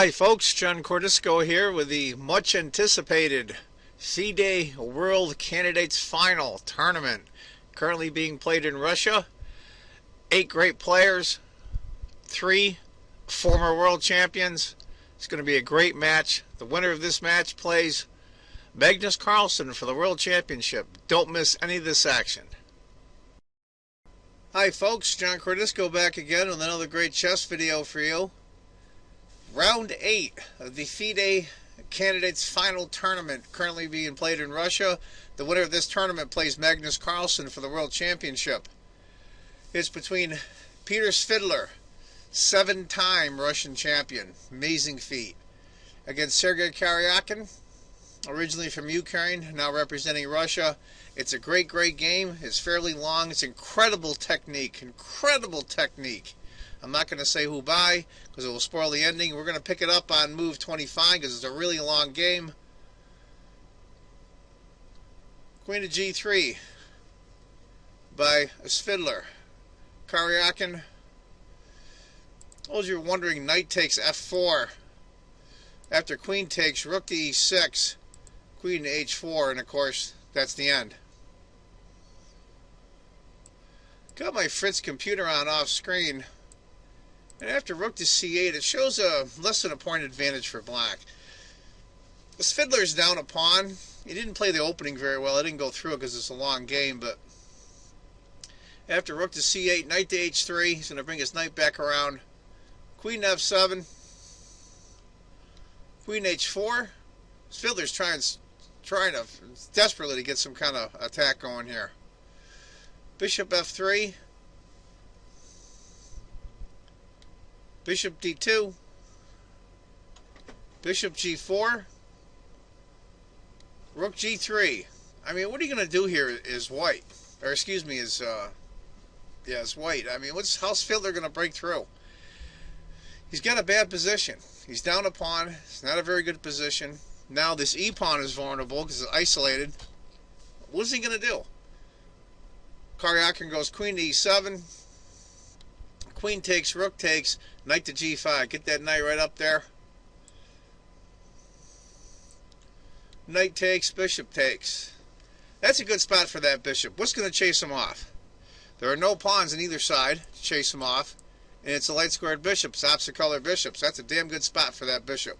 Hi folks, John Cordisco here with the much anticipated FIDE World Candidates Final Tournament currently being played in Russia. 8 great players, 3 former world champions. It's going to be a great match. The winner of this match plays Magnus Carlsen for the World Championship. Don't miss any of this action. Hi folks, John Cordisco back again with another great chess video for you. Round 8 of the FIDE Candidates Final Tournament currently being played in Russia. The winner of this tournament plays Magnus Carlsen for the World Championship. It's between Peter Svidler, 7-time Russian champion, amazing feat, against Karjakin, originally from Ukraine, now representing Russia. It's a great game. It's fairly long. It's incredible technique. I'm not going to say who by because it will spoil the ending. We're going to pick it up on move 25 because it's a really long game. Queen of G3 by Svidler. Karjakin. Those you're wondering, knight takes F4. After queen takes, rook to E6, queen to H4, and of course that's the end. Got my Fritz computer on off screen. And after rook to C8, it shows a less than a point advantage for black. Svidler's down a pawn. He didn't play the opening very well. I didn't go through it because it's a long game, but after rook to C8, knight to H3, he's going to bring his knight back around. Queen to F7, queen H4. Svidler's trying to desperately to get some kind of attack going here. Bishop F3. Bishop D2, Bishop G4, Rook G3. I mean, what are you going to do here is white, or excuse me, is white. I mean, how's Svidler going to break through? He's got a bad position. He's down a pawn. It's not a very good position. Now this E pawn is vulnerable because it's isolated. What is he going to do? Karjakin goes queen to E7. Queen takes, rook takes, knight to G5. Get that knight right up there. Knight takes, bishop takes. That's a good spot for that bishop. What's going to chase him off? There are no pawns on either side to chase him off. And it's a light squared bishop. It's opposite color bishops. That's a damn good spot for that bishop.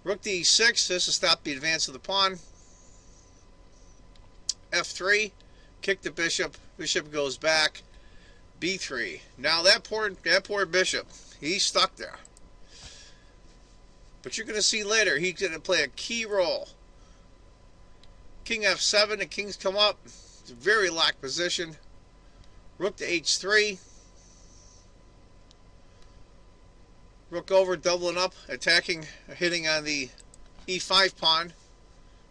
Rook to E6. This will stop the advance of the pawn. F3. Kick the bishop. Bishop goes back. B3. Now that poor bishop, he's stuck there. But you're going to see later he's going to play a key role. King F7, the kings come up. It's a very locked position. Rook to H3. Rook over, doubling up, attacking, hitting on the E5 pawn.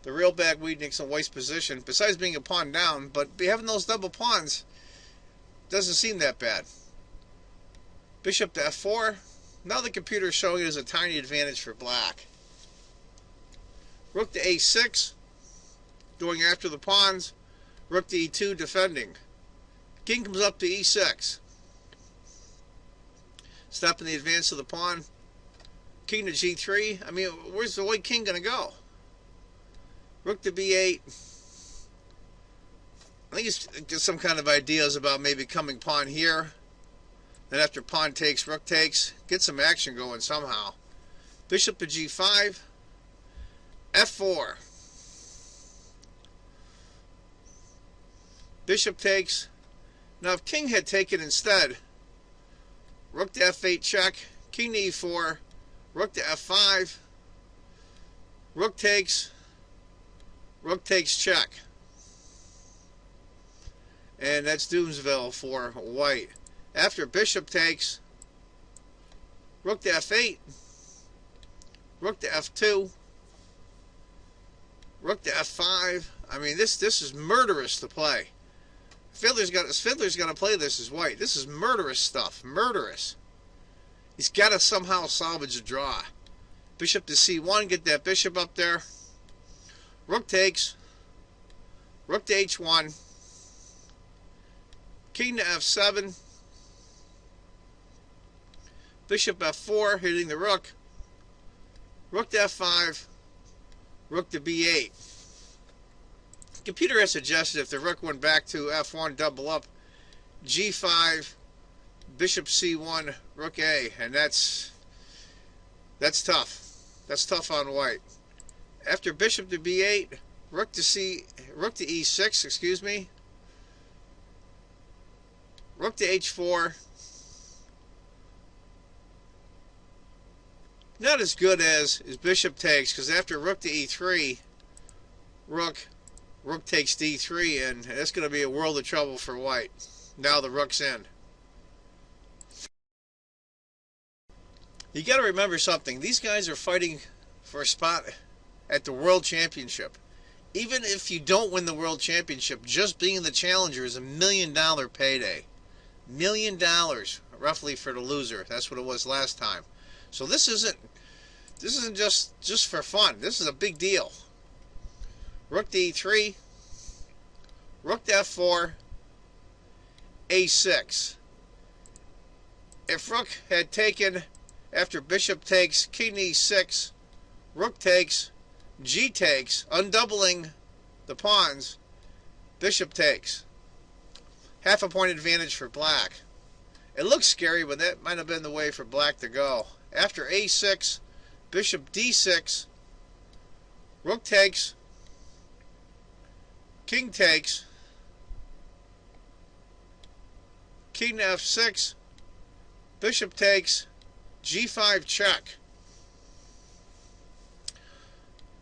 The real Bagweednik's in White's position, besides being a pawn down, but having those double pawns doesn't seem that bad. Bishop to F4. Now the computer is showing it as a tiny advantage for black. Rook to A6. Going after the pawns. Rook to E2 defending. King comes up to E6. Stopping the advance of the pawn. King to G3. I mean, where's the white king going to go? Rook to B8. I think he's got some kind of ideas about maybe coming pawn here. Then after pawn takes, rook takes. Get some action going somehow. Bishop to G5. F4. Bishop takes. Now if king had taken instead, rook to F8 check. King to E4. Rook to F5. Rook takes. Rook takes check. And that's Doomsville for white. After bishop takes, rook to F8, rook to F2, rook to F5. I mean, this is murderous to play. Svidler's got to play this as white. This is murderous stuff. Murderous. He's got to somehow salvage a draw. Bishop to C1, get that bishop up there. Rook takes. Rook to H1. King to F7. Bishop f4, hitting the rook. Rook to f5, rook to b8. The computer has suggested if the rook went back to f1, double up, g5, bishop c1, rook a, and that's tough. That's tough on white. After bishop to b8, rook to e6, excuse me. Rook to h4. Not as good as bishop takes, because after rook to e3, rook takes d3, and that's going to be a world of trouble for white. Now the rook's in. You got to remember something. These guys are fighting for a spot at the World Championship. Even if you don't win the World Championship, just being the challenger is $1 million payday. $1 million, roughly, for the loser. That's what it was last time. So this isn't just for fun. This is a big deal. Rook to e3, rook to f4, a6. If rook had taken after bishop takes, king e6, rook takes, g takes, undoubling the pawns, bishop takes. Half a point advantage for black. It looks scary, but that might have been the way for black to go. After a6, bishop d6, rook takes, king takes, king to f6, bishop takes, g5 check.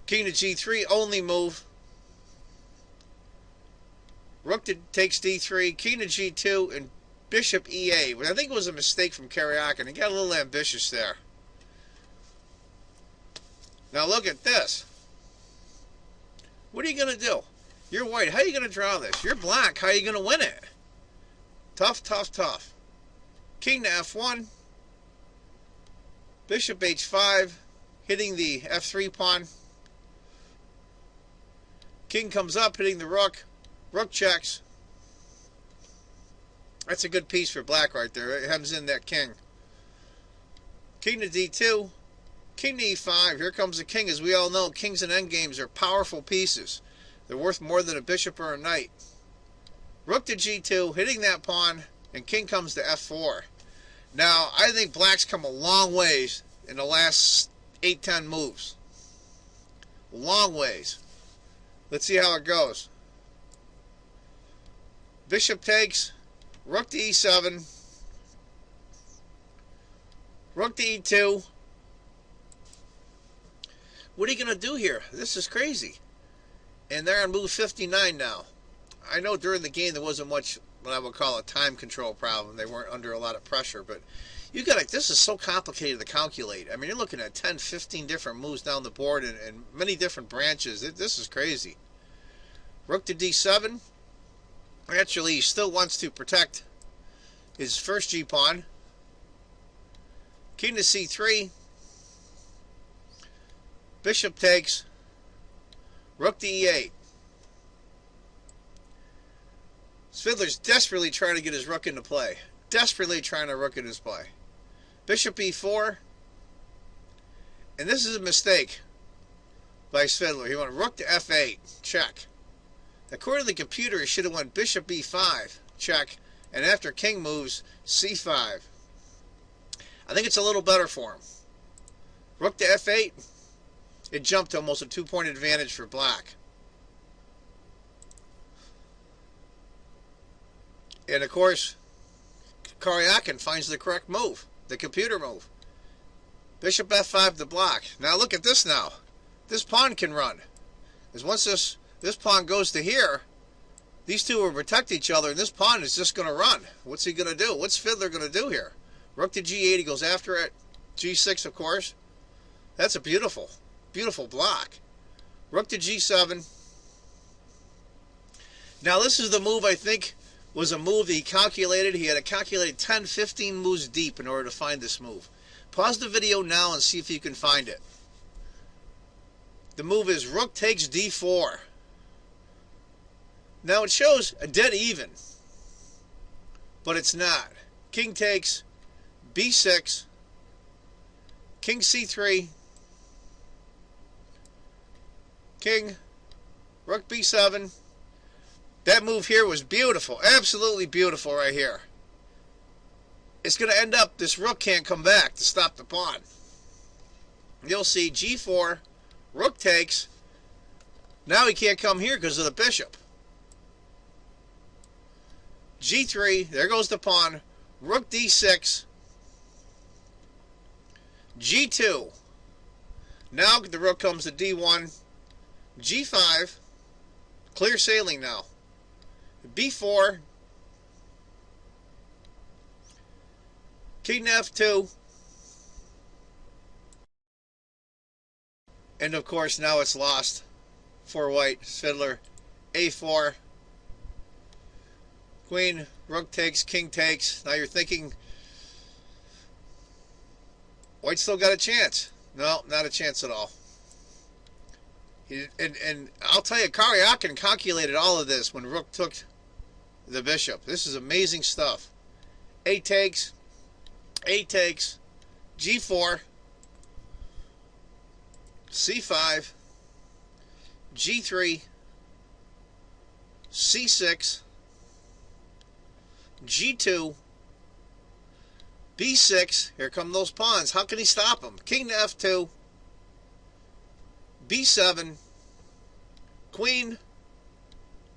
King to g3, only move. Rook takes d3, king to g2, and bishop e8. But I think it was a mistake from Karjakin. He got a little ambitious there. Now look at this. What are you going to do? You're white. How are you going to draw this? You're black. How are you going to win it? Tough, tough, tough. King to f1. Bishop h5. Hitting the f3 pawn. King comes up, hitting the rook. Rook checks. That's a good piece for black right there. It hems in that king. King to d2. King to e5. Here comes the king. As we all know, kings and endgames are powerful pieces. They're worth more than a bishop or a knight. Rook to g2, hitting that pawn, and king comes to f4. Now, I think black's come a long ways in the last 8-10 moves. Long ways. Let's see how it goes. Bishop takes, rook to e7, rook to e2. What are you going to do here? This is crazy. And they're on move 59 now. I know during the game there wasn't much what I would call a time control problem. They weren't under a lot of pressure, but you got this is so complicated to calculate. I mean, you're looking at 10, 15 different moves down the board and many different branches. This is crazy. Rook to d7. Actually, he still wants to protect his first g-pawn. King to c3. Bishop takes. Rook to e8. Svidler's desperately trying to get his rook into play. Desperately trying to rook in his play. Bishop e4. And this is a mistake by Svidler. He went rook to f8. Check. According to the computer, he should have went bishop e5. Check. And after king moves, c5. I think it's a little better for him. Rook to f8. It jumped to almost a 2-point advantage for black. And of course, Karjakin finds the correct move, the computer move. Bishop f5 to block. Now look at this now. This pawn can run. Because once this pawn goes to here, these two will protect each other, and this pawn is just going to run. What's he going to do? What's Svidler going to do here? Rook to g8, he goes after it. g6, of course. That's a beautiful, beautiful block. Rook to g7. Now this is the move I think was a move that he calculated. He had to calculate 10, 15 moves deep in order to find this move. Pause the video now and see if you can find it. The move is rook takes d4. Now it shows a dead even, but it's not. King takes b6, King C3, King, Rook B7. That move here was beautiful, absolutely beautiful right here. It's going to end up, this rook can't come back to stop the pawn. You'll see G4, Rook takes. Now he can't come here because of the bishop. G3, there goes the pawn. Rook D6. G2. Now the rook comes to D1. G5. Clear sailing now. B4. King F2. And of course now it's lost for white. Svidler. A4. Queen, rook takes, king takes. Now you're thinking, white still got a chance. No, not a chance at all. And I'll tell you, Karjakin calculated all of this when rook took the bishop. This is amazing stuff. A takes, G4, C5, G3, C6, G2, B6. Here come those pawns. How can he stop them? King to F2, B7, Queen,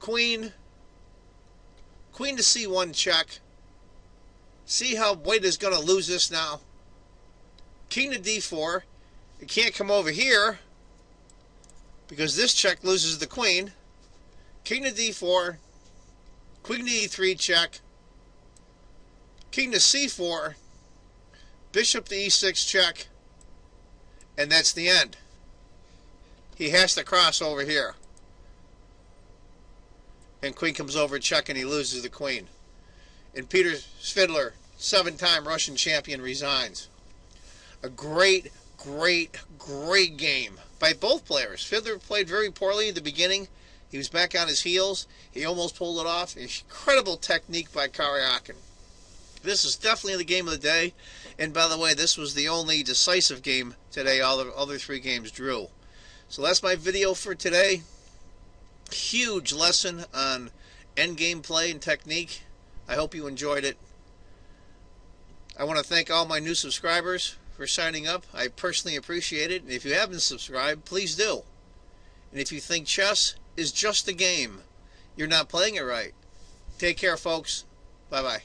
Queen, Queen to C1 check. See how white is going to lose this now? King to D4. It can't come over here because this check loses the queen. King to D4, Queen to E3 check. King to C4, Bishop to E6 check, and that's the end. He has to cross over here. And queen comes over check and he loses the queen. And Peter Svidler, 7-time Russian champion, resigns. A great game by both players. Svidler played very poorly at the beginning. He was back on his heels. He almost pulled it off. Incredible technique by Karjakin. This is definitely the game of the day. And by the way, this was the only decisive game today. All the other 3 games drew. So that's my video for today. Huge lesson on endgame play and technique. I hope you enjoyed it. I want to thank all my new subscribers for signing up. I personally appreciate it. And if you haven't subscribed, please do. And if you think chess is just a game, you're not playing it right. Take care, folks. Bye-bye.